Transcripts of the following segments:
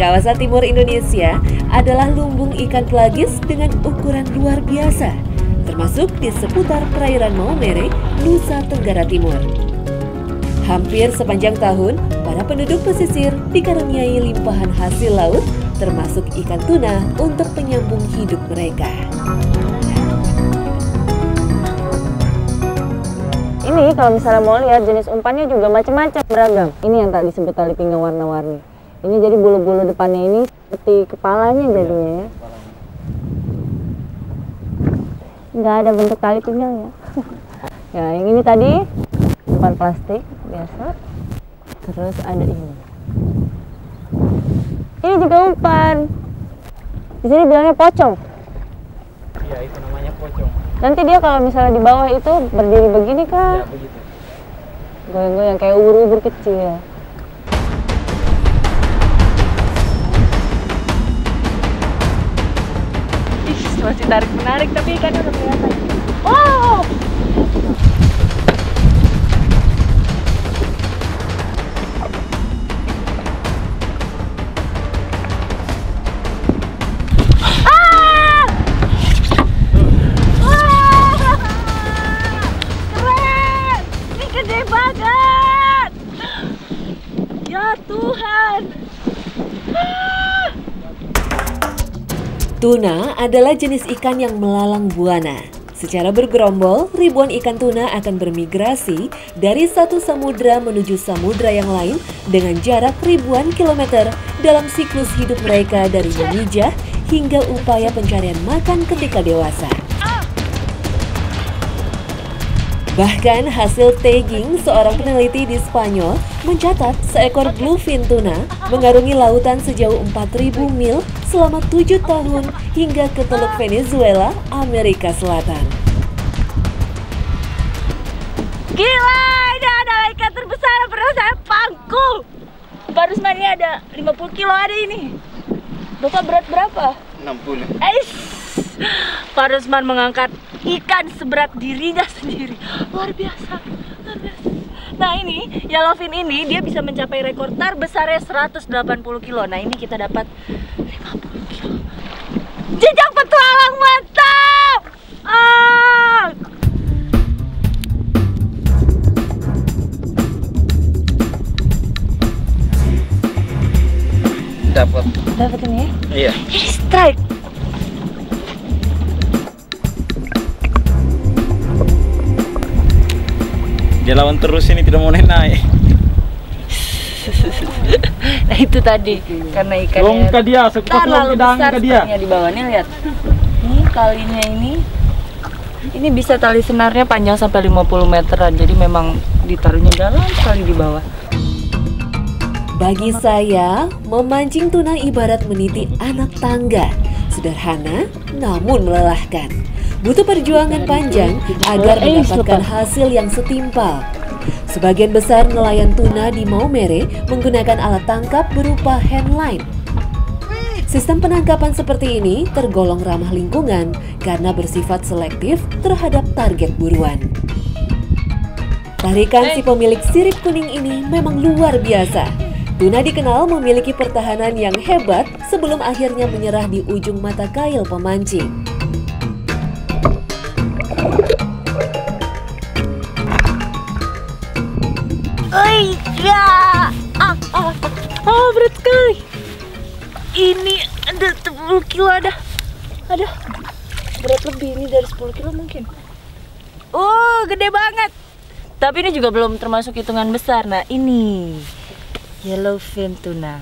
kawasan timur Indonesia adalah lumbung ikan pelagis dengan ukuran luar biasa, termasuk di seputar perairan Maumere, Nusa Tenggara Timur. Hampir sepanjang tahun, para penduduk pesisir dikaruniai limpahan hasil laut, termasuk ikan tuna untuk penyambung hidup mereka. Ini kalau misalnya mau lihat jenis umpannya juga macam-macam, beragam. Ini yang tak disebut tali pinggang warna-warni. Ini jadi bulu-bulu depannya ini seperti kepalanya jadinya ya. Nggak ada bentuk tali pinggang ya. Ya, yang ini tadi umpan plastik biasa. Terus ada ini. Ini juga umpan. Di sini bilangnya pocong. Iya, itu namanya pocong. Nanti dia kalau misalnya di bawah itu berdiri begini kan? Ya, begitu. Goyang-goyang kayak ubur-ubur kecil ya. Masih tarik-menarik tapi ikannya udah kelihatan. Oh! Tuna adalah jenis ikan yang melalang buana. Secara bergerombol, ribuan ikan tuna akan bermigrasi dari satu samudra menuju samudra yang lain dengan jarak ribuan kilometer dalam siklus hidup mereka dari memijah hingga upaya pencarian makan ketika dewasa. Bahkan hasil tagging seorang peneliti di Spanyol mencatat seekor bluefin tuna mengarungi lautan sejauh 4.000 mil selama 7 tahun hingga ke Teluk Venezuela, Amerika Selatan. Gila, ini ada ikan terbesar yang pernah saya pangku. Baru ini ada 50 kilo ada ini. Bapak berat berapa? 60. Pak Rusman mengangkat ikan seberat dirinya sendiri. Luar biasa, luar biasa. Nah ini, yellowfin ini dia bisa mencapai rekor terbesarnya 180 kilo. Nah ini kita dapat 50 kilo. Jejak petualang mantap! Dapat ini ya? Iya. Ini strike. Dia lawan terus ini, tidak mau naik. Nah itu tadi karena ikannya terlalu besar sepertinya di bawah. Nih lihat, ini talinya ini bisa tali senarnya panjang sampai 50 meteran. Jadi memang ditaruhnya dalam sekali di bawah. Bagi saya, memancing tuna ibarat meniti anak tangga. Sederhana namun melelahkan. Butuh perjuangan panjang agar mendapatkan hasil yang setimpal. Sebagian besar nelayan tuna di Maumere menggunakan alat tangkap berupa handline. Sistem penangkapan seperti ini tergolong ramah lingkungan karena bersifat selektif terhadap target buruan. Tarikan si pemilik sirip kuning ini memang luar biasa. Tuna dikenal memiliki pertahanan yang hebat sebelum akhirnya menyerah di ujung mata kail pemancing. Berat sekali. Ini ada 10 kilo ada. Berat lebih ini dari 10 kilo mungkin. Gede banget. Tapi ini juga belum termasuk hitungan besar. Nah ini yellowfin tuna.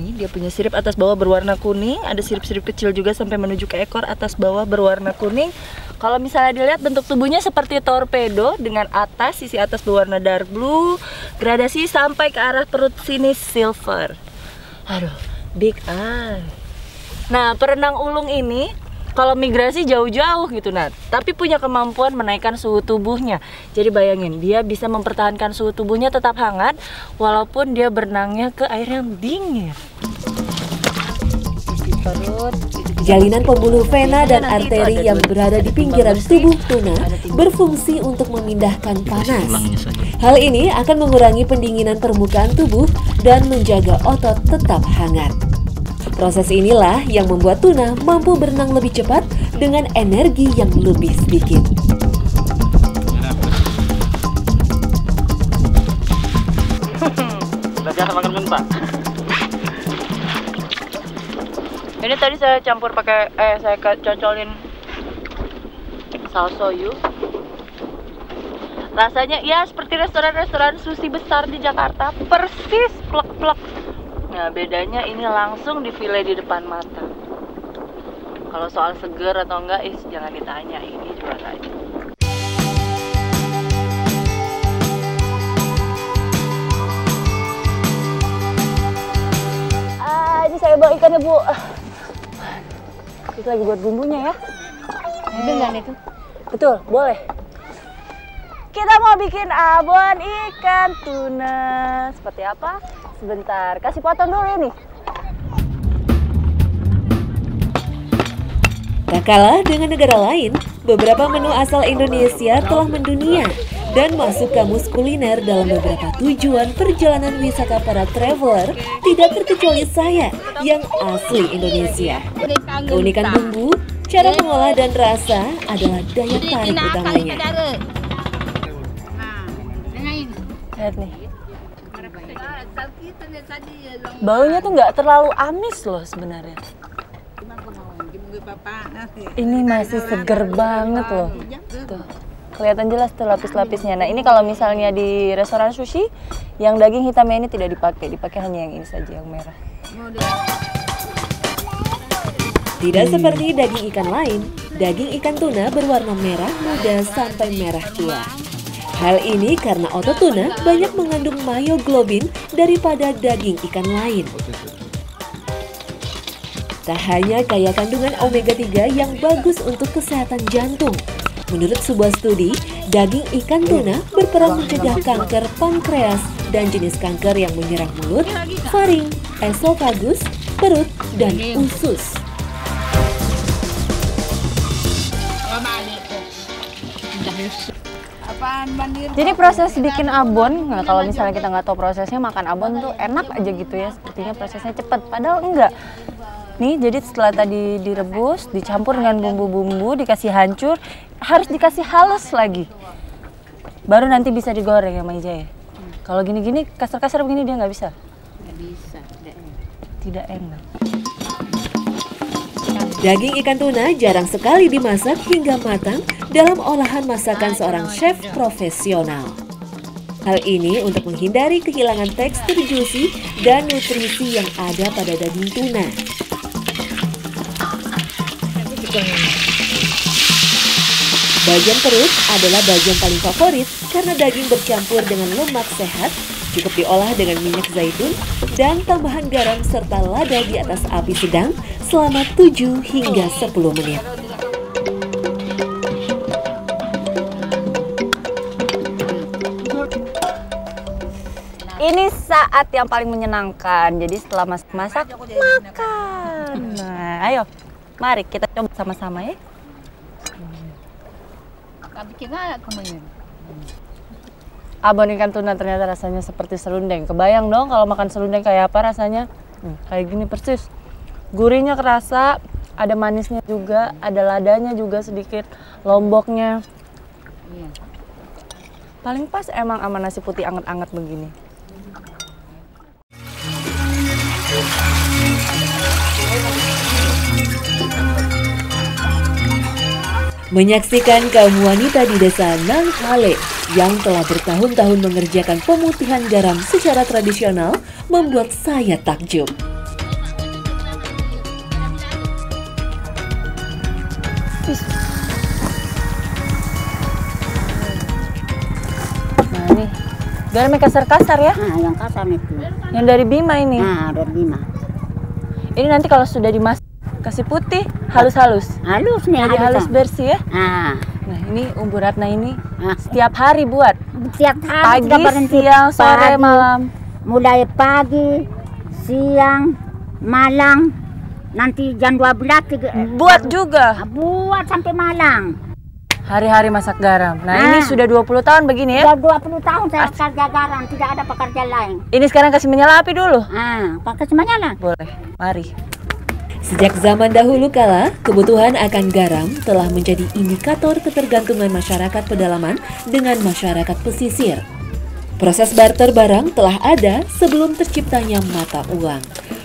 Ini dia punya sirip atas bawah berwarna kuning. Ada sirip-sirip kecil juga sampai menuju ke ekor atas bawah berwarna kuning. Kalau misalnya dilihat bentuk tubuhnya seperti torpedo dengan sisi atas berwarna dark blue, gradasi sampai ke arah perut sini silver. Aduh, big eye. Nah, perenang ulung ini kalau migrasi jauh-jauh gitu, tapi punya kemampuan menaikkan suhu tubuhnya. Jadi bayangin, dia bisa mempertahankan suhu tubuhnya tetap hangat walaupun dia berenangnya ke air yang dingin. perut. Jalinan pembuluh vena dan arteri yang berada di pinggiran tubuh tuna berfungsi untuk memindahkan panas. Hal ini akan mengurangi pendinginan permukaan tubuh dan menjaga otot tetap hangat. Proses inilah yang membuat tuna mampu berenang lebih cepat dengan energi yang lebih sedikit. Udah biasa makan mentah. Ini tadi saya campur pakai, saya cocolin saus soyu. Rasanya ya seperti restoran-restoran sushi besar di Jakarta, persis plek-plek. Nah bedanya ini langsung difile di depan mata. Kalau soal seger atau enggak, jangan ditanya, ini juga aja. Ini saya bawa ikannya, Bu. Itu lagi buat bumbunya ya. Dengan itu. Betul, boleh. Kita mau bikin abon ikan tuna. Seperti apa? Sebentar, kasih potong dulu ini. Tak kalah dengan negara lain, beberapa menu asal Indonesia telah mendunia dan masuk kamus kuliner dalam beberapa tujuan perjalanan wisata para traveler, tidak terkecuali saya yang asli Indonesia. Keunikan bumbu, cara mengolah dan rasa adalah daya tarik utamanya. Lihat nih. Baunya tuh nggak terlalu amis loh sebenarnya. Ini masih seger banget loh. Tuh. Kelihatan jelas tuh lapis-lapisnya. Nah ini kalau misalnya di restoran sushi, yang daging hitamnya ini tidak dipakai hanya yang ini saja, yang merah. Tidak seperti daging ikan lain, daging ikan tuna berwarna merah muda sampai merah tua. Hal ini karena otot tuna banyak mengandung myoglobin daripada daging ikan lain. Tak hanya kaya kandungan omega 3 yang bagus untuk kesehatan jantung. Menurut sebuah studi, daging ikan tuna berperan mencegah kanker pankreas dan jenis kanker yang menyerang mulut, faring, esofagus, perut, dan usus. Jadi proses bikin abon, nah kalau misalnya kita nggak tahu prosesnya, makan abon tuh enak aja gitu ya, sepertinya prosesnya cepet, padahal enggak. Nih, jadi setelah tadi direbus, dicampur dengan bumbu-bumbu, dikasih hancur, harus dikasih halus lagi. Baru nanti bisa digoreng ya, Maija ya. Kalau gini-gini, kasar-kasar begini dia nggak bisa. Nggak bisa, tidak enak. Daging ikan tuna jarang sekali dimasak hingga matang dalam olahan masakan seorang chef profesional. Hal ini untuk menghindari kehilangan tekstur juicy dan nutrisi yang ada pada daging tuna. Bagian perut adalah bagian paling favorit karena daging bercampur dengan lemak sehat, cukup diolah dengan minyak zaitun dan tambahan garam serta lada di atas api sedang selama 7 hingga 10 menit. Ini saat yang paling menyenangkan. Jadi setelah masak, makan. Nah, ayo. Mari kita coba sama-sama ya. Abon ikan tuna ternyata rasanya seperti serundeng. Kebayang dong kalau makan serundeng kayak apa rasanya? Kayak gini persis. Gurihnya kerasa, ada manisnya juga, ada ladanya juga sedikit, lomboknya. Paling pas emang sama nasi putih anget-anget begini. Menyaksikan kaum wanita di desa Nanghale yang telah bertahun-tahun mengerjakan pemutihan garam secara tradisional membuat saya takjub. Nah nih, garamnya kasar-kasar ya? Nah, yang kasar itu. Yang dari Bima ini? Nah, dari Bima. Ini nanti kalau sudah dimasak, kasih putih, halus-halus. Halus nih, Jadi halus bersih ya? Nah, Ini Umbu Ratna ini setiap hari buat? setiap hari Pagi, siang, sore, malam? Mulai pagi, siang, malam, nanti jam 12 Buat juga. buat sampai Malang. Hari-hari masak garam. Nah, ini sudah 20 tahun begini ya. Sudah 20 tahun saya kerja garam, tidak ada pekerjaan lain. Ini sekarang kasih menyala api dulu. Pakai semuanya lah. Boleh, mari. Sejak zaman dahulu kala, kebutuhan akan garam telah menjadi indikator ketergantungan masyarakat pedalaman dengan masyarakat pesisir. Proses barter barang telah ada sebelum terciptanya mata uang.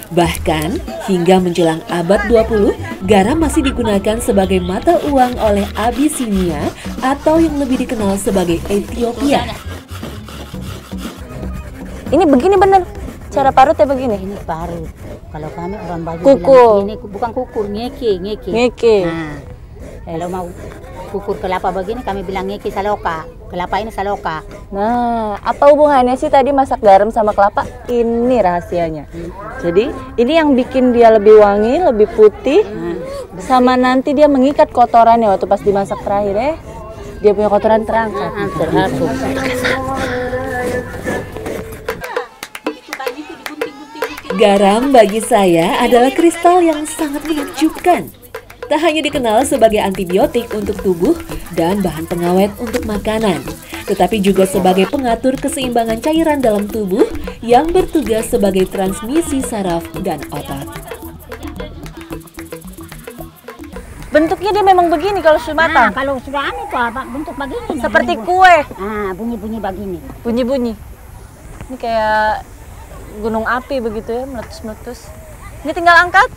Bahkan, hingga menjelang abad 20, garam masih digunakan sebagai mata uang oleh Abyssinia atau yang lebih dikenal sebagai Ethiopia. Ini begini bener, cara parutnya begini. Ini parut. Kalau kami orang Bajo Kukur. bilang ini bukan kukur, ngeke. Ngeke. Nah, kalau mau kukur kelapa begini kami bilang ngeke saloka. Kelapa ini saloka. Nah, apa hubungannya sih tadi masak garam sama kelapa? Ini rahasianya. Jadi, ini yang bikin dia lebih wangi, lebih putih. Sama nanti dia mengikat kotorannya waktu pas dimasak terakhir dia punya kotoran terangkat. Terhapus. Garam bagi saya adalah kristal yang sangat menakjubkan. Tak hanya dikenal sebagai antibiotik untuk tubuh dan bahan pengawet untuk makanan, tetapi juga sebagai pengatur keseimbangan cairan dalam tubuh yang bertugas sebagai transmisi saraf dan otot. Bentuknya dia memang begini kalau sudah matang. Kalau sudah itu apa bentuk begini. Seperti kue. Bunyi-bunyi begini. Bunyi-bunyi. Ini kayak gunung api begitu ya, meletus-meletus. Ini tinggal angkat.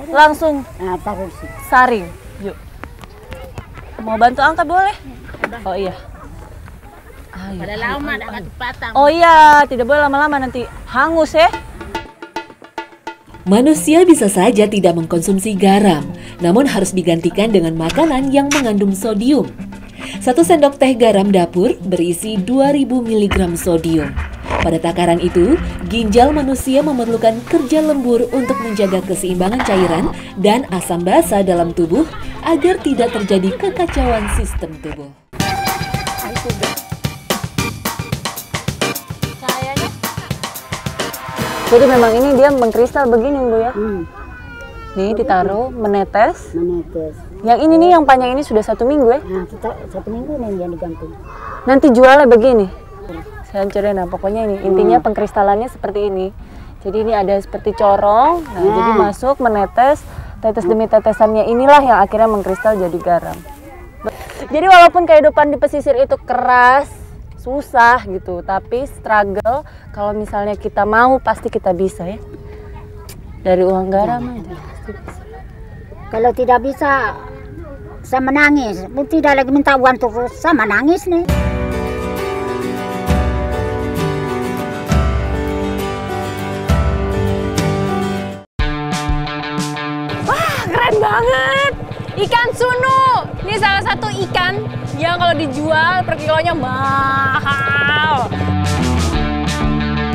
Langsung Taruh sih. saring. Yuk. Mau bantu angkat boleh? Oh iya. Pada lama dapat patang. Oh iya, tidak boleh lama-lama nanti hangus ya. Manusia bisa saja tidak mengkonsumsi garam, namun harus digantikan dengan makanan yang mengandung sodium. 1 sendok teh garam dapur berisi 2000 mg sodium. Pada takaran itu, ginjal manusia memerlukan kerja lembur untuk menjaga keseimbangan cairan dan asam basa dalam tubuh agar tidak terjadi kekacauan sistem tubuh. Jadi memang ini dia mengkristal begini Bu ya. Nih ditaruh menetes. Yang ini nih yang panjang ini sudah 1 minggu ya. Nah, kita 1 minggu nih yang digantung. Nanti jualnya begini. Saya hancurin, nah pokoknya ini intinya pengkristalannya seperti ini. Jadi ini ada seperti corong, nah jadi masuk menetes, tetes demi tetesannya inilah yang akhirnya mengkristal jadi garam. Jadi walaupun kehidupan di pesisir itu keras, susah gitu, tapi struggle kalau misalnya kita mau pasti kita bisa ya. Dari uang garam aja pasti bisa. Kalau tidak bisa, saya menangis. Tidak lagi minta uang terus, saya menangis nih. Keren banget, ikan sunu. Ini salah satu ikan yang kalau dijual per kilonya mahal.